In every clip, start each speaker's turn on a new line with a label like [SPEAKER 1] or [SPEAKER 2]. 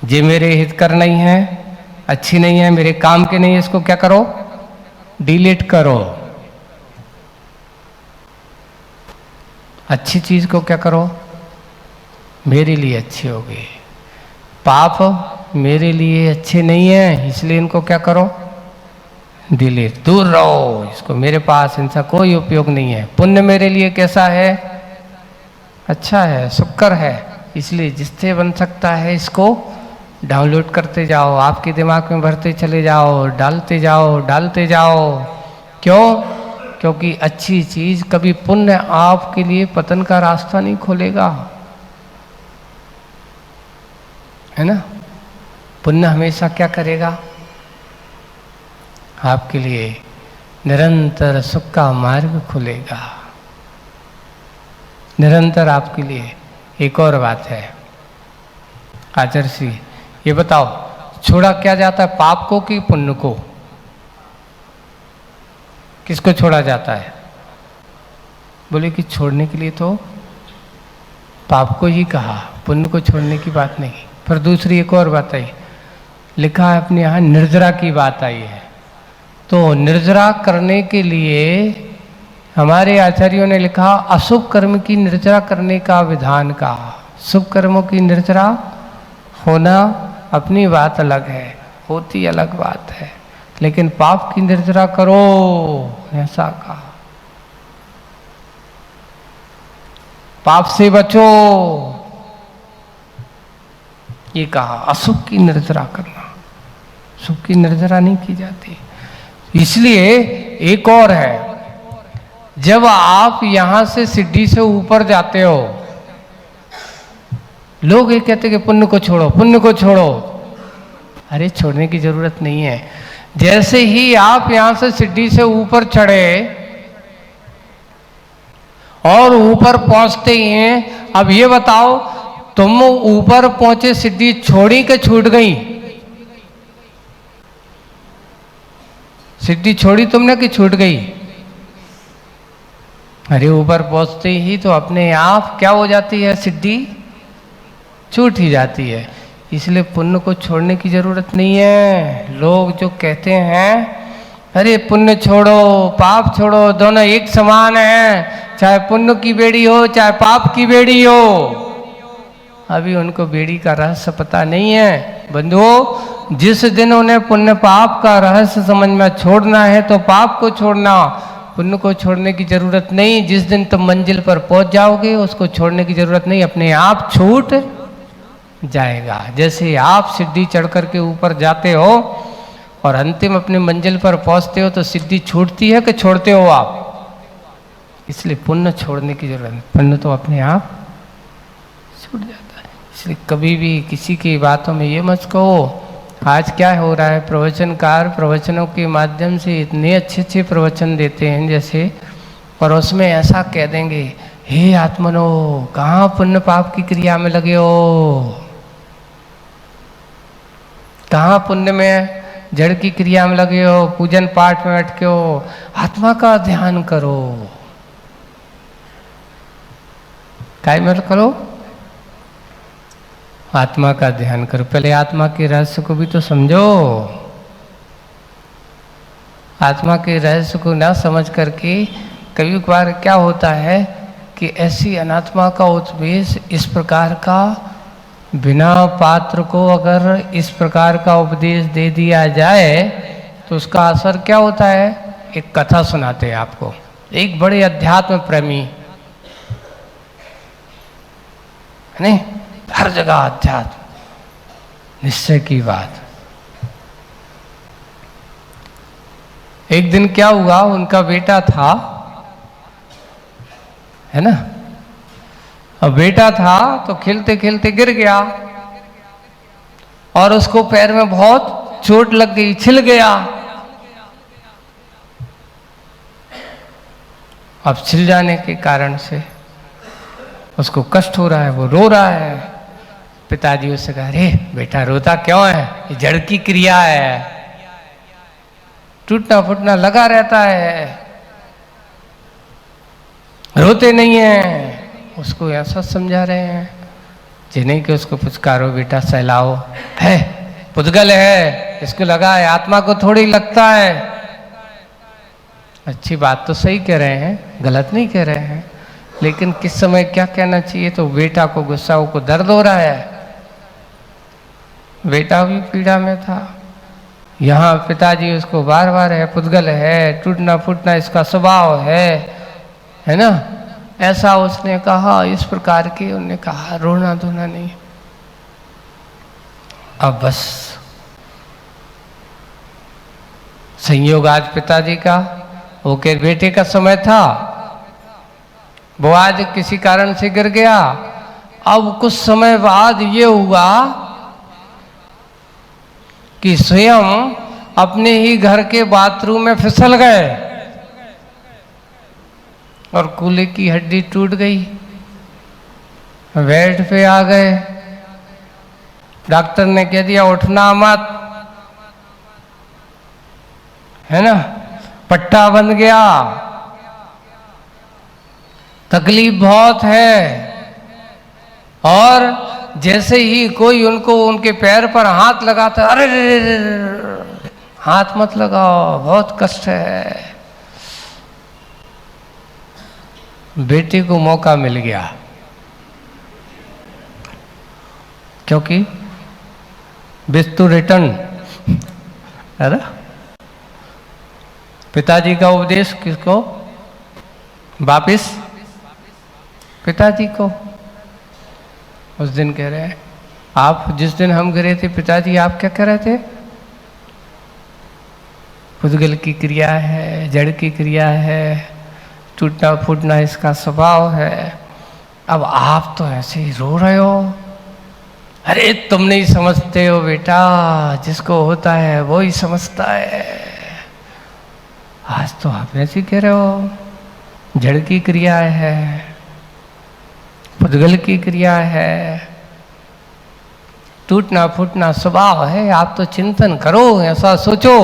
[SPEAKER 1] ये मेरे हित कर नहीं है, अच्छी नहीं है, मेरे काम के नहीं है, इसको क्या करो, डिलीट करो। अच्छी चीज को क्या करो, मेरे लिए अच्छी होगी। पाप मेरे लिए अच्छे नहीं है, इसलिए इनको क्या करो, डिलीट, दूर रहो, इसको मेरे पास इनका कोई उपयोग नहीं है। पुण्य मेरे लिए कैसा है, अच्छा है, शुक्र है, इसलिए जिससे बन सकता है इसको डाउनलोड करते जाओ, आपके दिमाग में भरते चले जाओ, डालते जाओ, डालते जाओ। क्यों? क्योंकि अच्छी चीज कभी पुण्य आपके लिए पतन का रास्ता नहीं खोलेगा, है ना। पुण्य हमेशा क्या करेगा, आपके लिए निरंतर सुख का मार्ग खुलेगा, निरंतर आपके लिए। एक और बात है आदर्शी, ये बताओ छोड़ा क्या जाता है, पाप को कि पुण्य को? किसको छोड़ा जाता है? बोले कि छोड़ने के लिए तो पाप को ही कहा, पुण्य को छोड़ने की बात नहीं। फिर दूसरी एक और बात आई, लिखा है अपने यहाँ निर्जरा की बात आई है। तो निर्जरा करने के लिए हमारे आचार्यों ने लिखा अशुभ कर्म की निर्जरा करने का विधान कहा। शुभ कर्मों की निर्जरा होना अपनी बात अलग है, होती अलग बात है, लेकिन पाप की निर्जरा करो ऐसा कहा। पाप से बचो ये कहा, अशुभ की निर्जरा करना, शुभ की निर्जरा नहीं की जाती। इसलिए एक और है, जब आप यहां से सीढ़ी से ऊपर जाते हो, लोग ये कहते कि पुण्य को छोड़ो, पुण्य को छोड़ो। अरे छोड़ने की जरूरत नहीं है। जैसे ही आप यहां से सीढ़ी से ऊपर चढ़े और ऊपर पहुंचते ही हैं, अब ये बताओ तुम ऊपर पहुंचे, सीढ़ी छोड़ी कि छूट गई? सीढ़ी छोड़ी तुमने कि छूट गई? अरे ऊपर पहुंचते ही तो अपने आप क्या हो जाती है, सीढ़ी छूट ही जाती है। इसलिए पुण्य को छोड़ने की जरूरत नहीं है। लोग जो कहते हैं अरे पुण्य छोड़ो पाप छोड़ो, दोनों एक समान है, चाहे पुण्य की बेड़ी हो चाहे पाप की बेड़ी हो। अभी उनको बेड़ी का रहस्य पता नहीं है। बंधुओं, जिस दिन उन्हें पुण्य पाप का रहस्य समझ में छोड़ना है तो पाप को छोड़ना, पुण्य को छोड़ने की जरूरत नहीं। जिस दिन तुम मंजिल पर पहुंच जाओगे उसको छोड़ने की जरूरत नहीं, अपने आप छूट जाएगा। जैसे आप सीढ़ी चढ़ करके ऊपर जाते हो और अंतिम अपनी मंजिल पर पहुंचते हो तो सीढ़ी छूटती है कि छोड़ते हो आप? इसलिए पुण्य छोड़ने की जरूरत नहीं, पुण्य तो अपने आप छूट जाता है। इसलिए कभी भी किसी की बातों में ये मत कहो। आज क्या हो रहा है, प्रवचनकार प्रवचनों के माध्यम से इतने अच्छे अच्छे प्रवचन देते हैं जैसे, और उसमें ऐसा कह देंगे हे आत्मनो कहाँ पुण्य पाप की क्रिया में लगे हो, कहाँ पुण्य में जड़ की क्रिया में लगे हो, पूजन पाठ में अटके हो, आत्मा का ध्यान करो। काय में करो, आत्मा का ध्यान करो। पहले आत्मा के रहस्य को भी तो समझो। आत्मा के रहस्य को ना समझ करके कभी बार क्या होता है कि ऐसी अनात्मा का उपदेश इस प्रकार का, बिना पात्र को अगर इस प्रकार का उपदेश दे दिया जाए तो उसका असर क्या होता है। एक कथा सुनाते हैं आपको। एक बड़े अध्यात्म प्रेमी, नहीं हर जगह अध्यात्म निश्चय की बात। एक दिन क्या हुआ, उनका बेटा था, है ना, अब बेटा था तो खेलते खेलते गिर गया और उसको पैर में बहुत चोट लग गई, छिल गया। अब छिल जाने के कारण से उसको कष्ट हो रहा है, वो रो रहा है। पिताजी उससे कहा अरे बेटा रोता क्यों है, ये जड़ की क्रिया है, टूटना फूटना लगा रहता है, रोते नहीं है। उसको ऐसा समझा रहे हैं। जिन्हें कि उसको पुचकारो, बेटा सहलाओ, है पुद्गल है, इसको लगा है, आत्मा को थोड़ी लगता है। अच्छी बात तो सही कह रहे हैं, गलत नहीं कह रहे हैं, लेकिन किस समय क्या कहना चाहिए। तो बेटा को गुस्सा, को दर्द हो रहा है, बेटा भी पीड़ा में था। यहाँ पिताजी उसको बार बार है, पुद्गल है, टूटना फूटना इसका स्वभाव है ना, ऐसा उसने कहा। इस प्रकार की उन्होंने कहा, रोना धोना नहीं। अब बस संयोग आज पिताजी का, वो के बेटे का समय था, वो आज किसी कारण से गिर गया। अब कुछ समय बाद ये हुआ कि स्वयं अपने ही घर के बाथरूम में फिसल गए और कूल्हे की हड्डी टूट गई, बेड पे आ गए। डॉक्टर ने कह दिया उठना मत, है ना, पट्टा बन गया, तकलीफ बहुत है। और जैसे ही कोई उनको उनके पैर पर हाथ लगाता, अरे रे रे रे, हाथ मत लगाओ, बहुत कष्ट है। बेटे को मौका मिल गया, क्योंकि बिस्तु रिटर्न, है ना। पिताजी का उपदेश किसको, वापिस पिताजी को। उस दिन कह रहे हैं, आप जिस दिन हम गिरे थे पिताजी, आप क्या कह रहे थे, पुद्गल की क्रिया है, जड़ की क्रिया है, टूटना फूटना इसका स्वभाव है। अब आप तो ऐसे ही रो रहे हो। अरे तुम नहीं समझते हो बेटा, जिसको होता है वो ही समझता है। आज तो आप ऐसे कह रहे हो, जड़ की क्रिया है, पुद्गल की क्रिया है, टूटना फूटना स्वभाव है। आप तो चिंतन करो, ऐसा सोचो।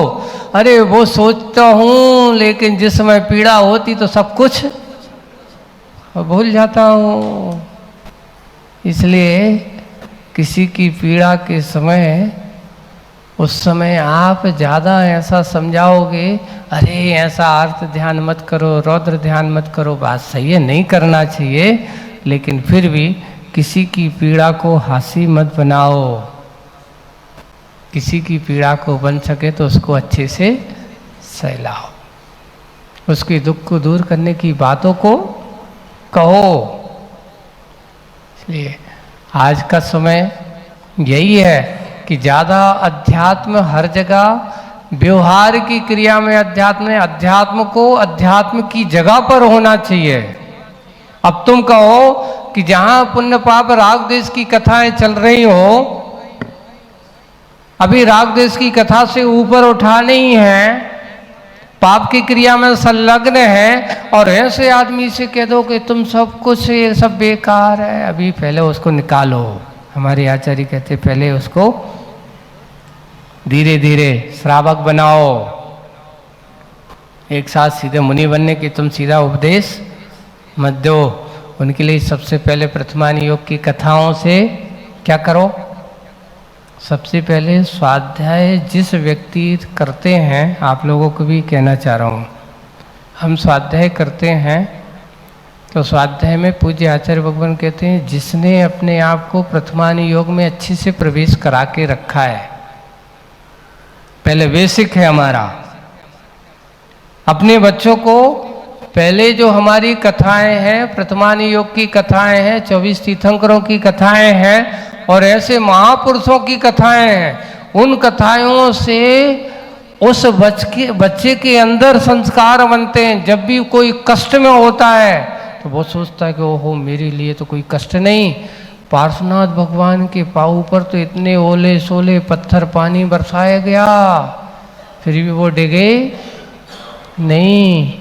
[SPEAKER 1] अरे वो सोचता हूँ, लेकिन जिस समय पीड़ा होती तो सब कुछ भूल जाता हूँ। इसलिए किसी की पीड़ा के समय, उस समय आप ज़्यादा ऐसा समझाओगे, अरे ऐसा अर्थ ध्यान मत करो, रौद्र ध्यान मत करो, बात सही है, नहीं करना चाहिए, लेकिन फिर भी किसी की पीड़ा को हासी मत बनाओ। किसी की पीड़ा को बन सके तो उसको अच्छे से सहलाओ, उसके दुख को दूर करने की बातों को कहो। इसलिए आज का समय यही है कि ज़्यादा अध्यात्म हर जगह व्यवहार की क्रिया में अध्यात्म है, अध्यात्म को अध्यात्म की जगह पर होना चाहिए। अब तुम कहो कि जहां पुण्य पाप राग द्वेष की कथाएं चल रही हो, अभी राग द्वेष की कथा से ऊपर उठा नहीं है, पाप की क्रिया में संलग्न है, और ऐसे आदमी से कह दो कि तुम सब कुछ ये सब बेकार है, अभी पहले उसको निकालो। हमारे आचार्य कहते पहले उसको धीरे धीरे श्रावक बनाओ। एक साथ सीधे मुनि बनने की तुम सीधा उपदेश मत दो। उनके लिए सबसे पहले प्रथमान योग की कथाओं से क्या करो, सबसे पहले स्वाध्याय जिस व्यक्ति करते हैं, आप लोगों को भी कहना चाह रहा हूँ, हम स्वाध्याय करते हैं तो स्वाध्याय में पूज्य आचार्य भगवान कहते हैं, जिसने अपने आप को प्रथमान योग में अच्छे से प्रवेश करा के रखा है, पहले बेसिक है हमारा। अपने बच्चों को पहले जो हमारी कथाएं हैं, प्रथमान योग की कथाएं हैं, 24 तीर्थंकरों की कथाएं हैं और ऐसे महापुरुषों की कथाएं हैं, उन कथाओं से उस बच्चे के अंदर संस्कार बनते हैं। जब भी कोई कष्ट में होता है तो वो सोचता है कि ओहो मेरे लिए तो कोई कष्ट नहीं। पार्श्वनाथ भगवान के पाँव पर तो इतने ओले सोले पत्थर पानी बरसाया गया, फिर भी वो डिगे नहीं।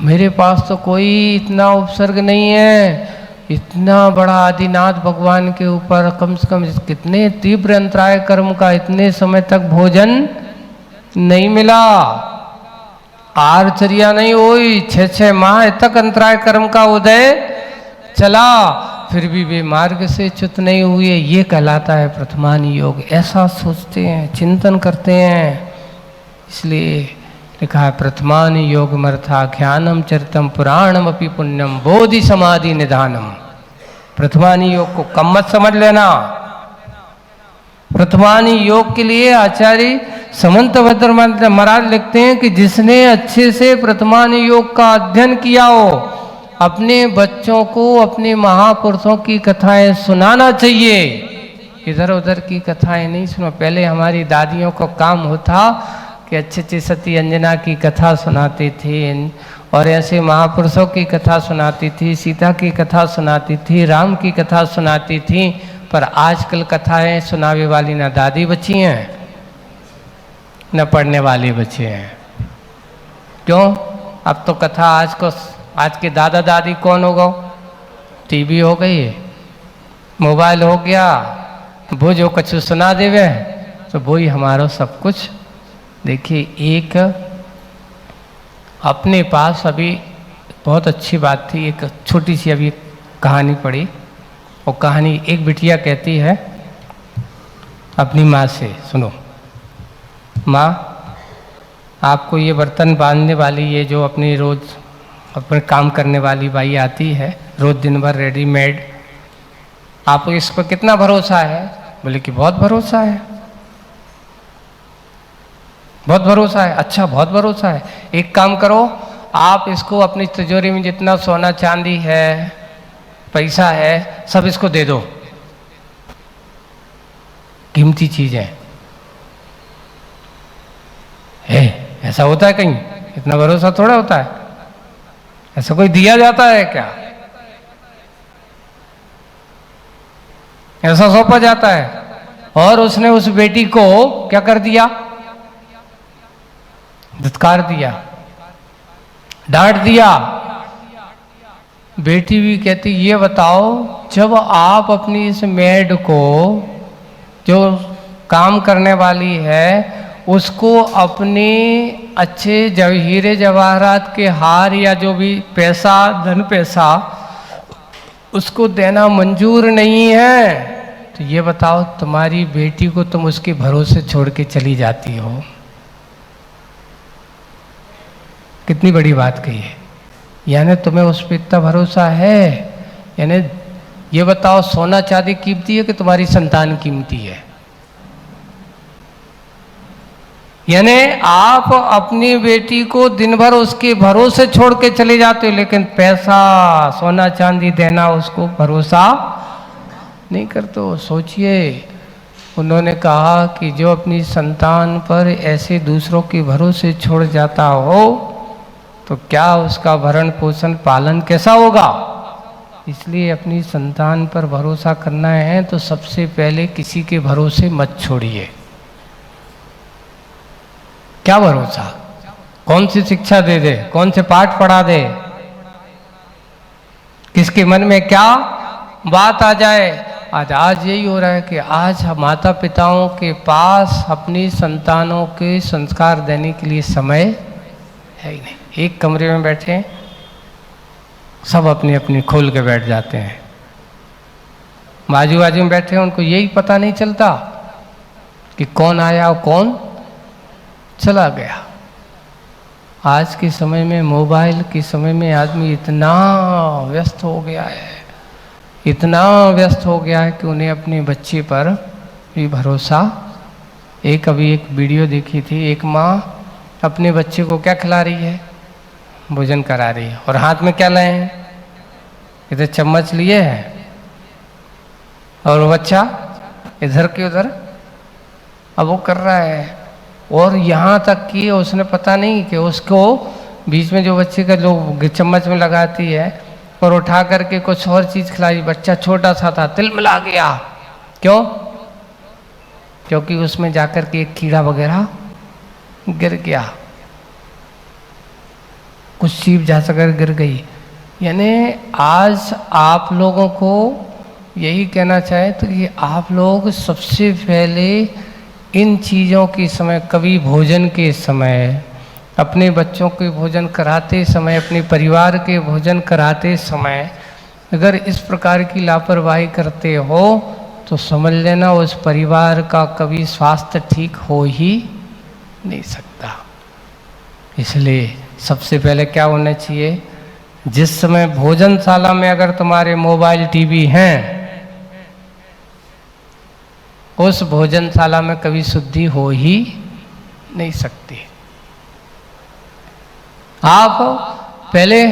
[SPEAKER 1] मेरे पास तो कोई इतना उपसर्ग नहीं है, इतना बड़ा आदिनाथ भगवान के ऊपर कम से कम कितने तीव्र अंतराय कर्म का इतने समय तक भोजन नहीं मिला, आहारचर्या नहीं हुई, 6-6 माह तक अंतराय कर्म का उदय चला। फिर भी वे मार्ग से च्युत नहीं हुए, ये कहलाता है प्रथमान योग। ऐसा सोचते हैं, चिंतन करते हैं, इसलिए लिखा है प्रथमान योग मर्था ज्ञानम चरितम पुराणम अपि पुण्यम बोधि समाधि निधानम। प्रथमानी योग को कम मत समझ लेना। प्रथमानी योग के लिए आचार्य समंत भद्र महाराज लिखते हैं कि जिसने अच्छे से प्रथमानी योग का अध्ययन किया हो, अपने बच्चों को अपने महापुरुषों की कथाएं सुनाना चाहिए। इधर उधर की कथाएं नहीं सुनो। पहले हमारी दादियों का काम होता कि अच्छे अच्छे सती अंजना की कथा सुनाते थे, और ऐसे महापुरुषों की कथा सुनाती थी, सीता की कथा सुनाती थी, राम की कथा सुनाती थी। पर आजकल कथाएं सुनावे वाली ना दादी बची हैं, न पढ़ने वाले बच्चे हैं। क्यों? अब तो कथा आज के दादा दादी कौन होगा? टीवी हो गई, मोबाइल हो गया, वो जो कुछ सुना देवे तो वो ही हमारा सब कुछ। देखिए, एक अपने पास अभी बहुत अच्छी बात थी, एक छोटी सी अभी कहानी पढ़ी। और कहानी, एक बिटिया कहती है अपनी माँ से, सुनो माँ, आपको ये बर्तन बांधने वाली, ये जो अपनी रोज़ अपने काम करने वाली बाई आती है रोज़ दिन भर रेडीमेड, आपको इस पर कितना भरोसा है? बोले कि बहुत भरोसा है। बहुत भरोसा है? अच्छा, बहुत भरोसा है। एक काम करो, आप इसको अपनी तिजोरी में जितना सोना चांदी है, पैसा है, सब इसको दे दो, कीमती चीजें है। ऐसा होता है कहीं? इतना भरोसा थोड़ा होता है। ऐसा कोई दिया जाता है क्या? ऐसा सौंपा जाता है? और उसने उस बेटी को क्या कर दिया? धुतकार दिया, डांट दिया। बेटी भी कहती, ये बताओ, जब आप अपनी इस मेड को, जो काम करने वाली है, उसको अपने अच्छे हीरे जवाहरात के हार या जो भी पैसा, धन पैसा, उसको देना मंजूर नहीं है, तो ये बताओ, तुम्हारी बेटी को तुम उसके भरोसे छोड़ के चली जाती हो। कितनी बड़ी बात कही है। यानी तुम्हें उस पर इतना भरोसा है? यानी ये बताओ, सोना चांदी कीमती है कि तुम्हारी संतान कीमती है? यानी आप अपनी बेटी को दिन भर उसके भरोसे छोड़ के चले जाते हो, लेकिन पैसा, सोना चांदी देना उसको भरोसा नहीं करते हो। सोचिए, उन्होंने कहा कि जो अपनी संतान पर ऐसे दूसरों के भरोसे छोड़ जाता हो, तो क्या उसका भरण पोषण पालन कैसा होगा? इसलिए अपनी संतान पर भरोसा करना है तो सबसे पहले किसी के भरोसे मत छोड़िए। क्या भरोसा? कौन सी शिक्षा दे दे, कौन से पाठ पढ़ा दे, किसके मन में क्या बात आ जाए। आज यही हो रहा है कि आज माता पिताओं के पास अपनी संतानों के संस्कार देने के लिए समय है ही नहीं। एक कमरे में बैठे, सब अपनी अपनी खोल के बैठ जाते हैं। बाजू बाजू में बैठे, उनको यही पता नहीं चलता कि कौन आया और कौन चला गया। आज के समय में, मोबाइल के समय में, आदमी इतना व्यस्त हो गया है, इतना व्यस्त हो गया है कि उन्हें अपने बच्चे पर भी भरोसा। अभी एक वीडियो देखी थी, एक माँ अपने बच्चे को क्या खिला रही है? भोजन करा रही है, और हाथ में क्या लाए हैं? इधर चम्मच लिए है, और वो बच्चा इधर के उधर अब वो कर रहा है। और यहाँ तक कि उसने पता नहीं कि उसको बीच में जो बच्चे का जो चम्मच में लगाती है और उठा करके कुछ और चीज़ खिलाई। बच्चा छोटा सा था, तिलमिला गया। क्यों? क्योंकि उसमें जाकर के एक कीड़ा वगैरह गिर गया, कुछ सीप जा सकर गिर गई। यानी आज आप लोगों को यही कहना चाहे तो कि आप लोग सबसे पहले इन चीज़ों के समय, कभी भोजन के समय, अपने बच्चों के भोजन कराते समय, अपने परिवार के भोजन कराते समय अगर इस प्रकार की लापरवाही करते हो तो समझ लेना उस परिवार का कभी स्वास्थ्य ठीक हो ही नहीं सकता। इसलिए सबसे पहले क्या होना चाहिए, जिस समय भोजनशाला में अगर तुम्हारे मोबाइल टीवी हैं, उस भोजनशाला में कभी शुद्धि हो ही नहीं सकती। आप पहले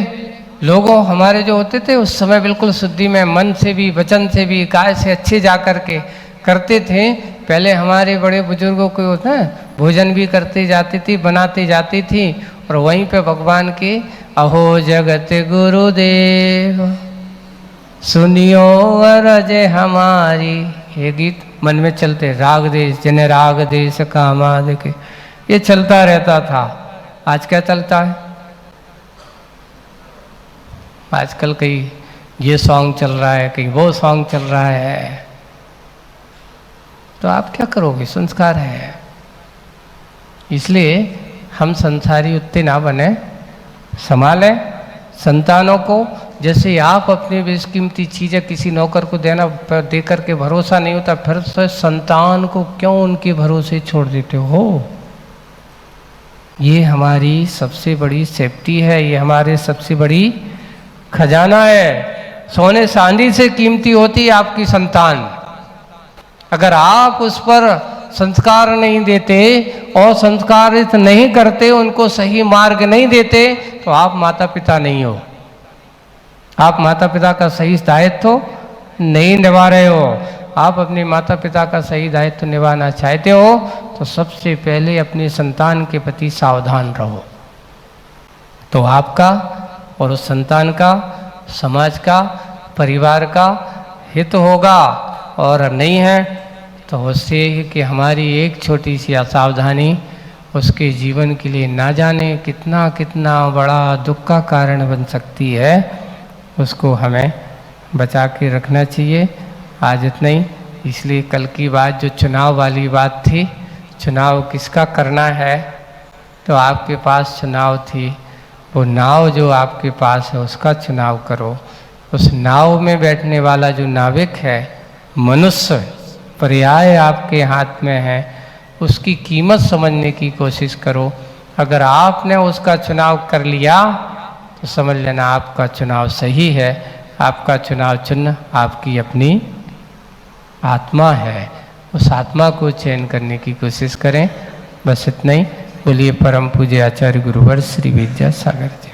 [SPEAKER 1] लोगों हमारे जो होते थे उस समय बिल्कुल शुद्धि में मन से भी, वचन से भी, काय से अच्छे जा कर के करते थे। पहले हमारे बड़े बुजुर्गों को होता है भोजन भी करते जाती थी, बनाते जाती थी, और वहीं पे भगवान के अहो जगत गुरुदेव सुनियो अरज हमारी, ये गीत मन में चलते, राग देश जिन्हें राग देश कामाद के, ये चलता रहता था। आज क्या चलता है, आजकल कहीं ये सॉन्ग चल रहा है, कहीं वो सॉन्ग चल रहा है। तो आप क्या करोगे, संस्कार है। इसलिए हम संसारी उत्ते ना बने, संभालें संतानों को। जैसे आप अपनी बेशकीमती चीज़ें किसी नौकर को दे करके भरोसा नहीं होता, फिर से संतान को क्यों उनके भरोसे छोड़ देते हो। ये हमारी सबसे बड़ी सेफ्टी है, ये हमारे सबसे बड़ी खजाना है। सोने चांदी से कीमती होती है आपकी संतान। अगर आप उस पर संस्कार नहीं देते और संस्कारित नहीं करते, उनको सही मार्ग नहीं देते, तो आप माता पिता नहीं हो। आप माता पिता का सही दायित्व नहीं निभा रहे हो। आप अपने माता पिता का सही दायित्व निभाना चाहते हो तो सबसे पहले अपने संतान के प्रति सावधान रहो, तो आपका और उस संतान का, समाज का, परिवार का हित होगा। और नहीं है तो उससे कि हमारी एक छोटी सी असावधानी उसके जीवन के लिए ना जाने कितना कितना बड़ा दुख का कारण बन सकती है, उसको हमें बचा के रखना चाहिए। आज इतना ही। इसलिए कल की बात जो चुनाव वाली बात थी, चुनाव किसका करना है, तो आपके पास चुनाव थी, वो नाव जो आपके पास है उसका चुनाव करो। उस नाव में बैठने वाला जो नाविक है, मनुष्य पर्याय आपके हाथ में है, उसकी कीमत समझने की कोशिश करो। अगर आपने उसका चुनाव कर लिया तो समझ लेना आपका चुनाव सही है। आपका चुनाव चिन्ह आपकी अपनी आत्मा है, उस आत्मा को चयन करने की कोशिश करें। बस इतना ही। बोलिए परम पूज्य आचार्य गुरुवर श्री विद्यासागर जी।